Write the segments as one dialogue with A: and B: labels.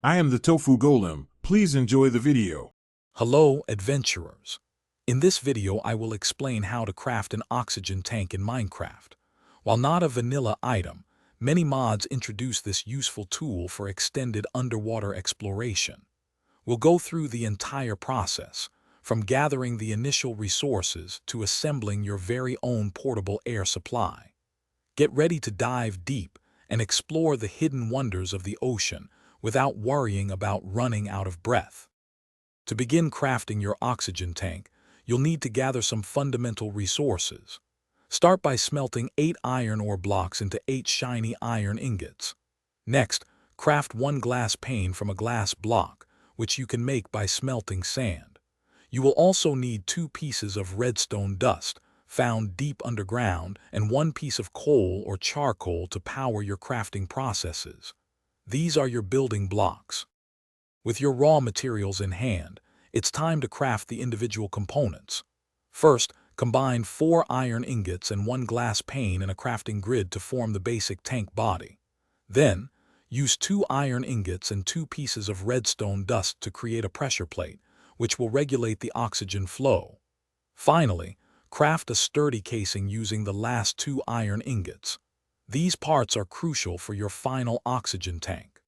A: I am the Tofu Golem. Please enjoy the video.
B: Hello, adventurers. In this video, I will explain how to craft an oxygen tank in Minecraft. While not a vanilla item, many mods introduce this useful tool for extended underwater exploration. We'll go through the entire process, from gathering the initial resources to assembling your very own portable air supply. Get ready to dive deep and explore the hidden wonders of the ocean without worrying about running out of breath. To begin crafting your oxygen tank, you'll need to gather some fundamental resources. Start by smelting 8 iron ore blocks into 8 shiny iron ingots. Next, craft 1 glass pane from a glass block, which you can make by smelting sand. You will also need 2 pieces of redstone dust, found deep underground, and 1 piece of coal or charcoal to power your crafting processes. These are your building blocks. With your raw materials in hand, it's time to craft the individual components. First, combine 4 iron ingots and 1 glass pane in a crafting grid to form the basic tank body. Then, use 2 iron ingots and 2 pieces of redstone dust to create a pressure plate, which will regulate the oxygen flow. Finally, craft a sturdy casing using the last 2 iron ingots. These parts are crucial for your final oxygen tank.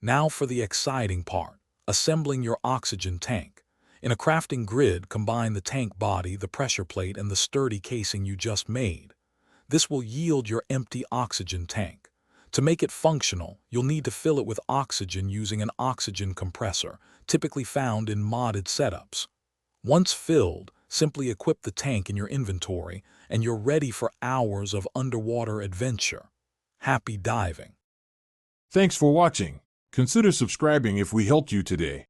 B: Now for the exciting part, assembling your oxygen tank. In a crafting grid, combine the tank body, the pressure plate, and the sturdy casing you just made. This will yield your empty oxygen tank. To make it functional, you'll need to fill it with oxygen using an oxygen compressor, typically found in modded setups. Once filled, simply equip the tank in your inventory, and you're ready for hours of underwater adventure. Happy diving!
A: Thanks for watching. Consider subscribing if we helped you today.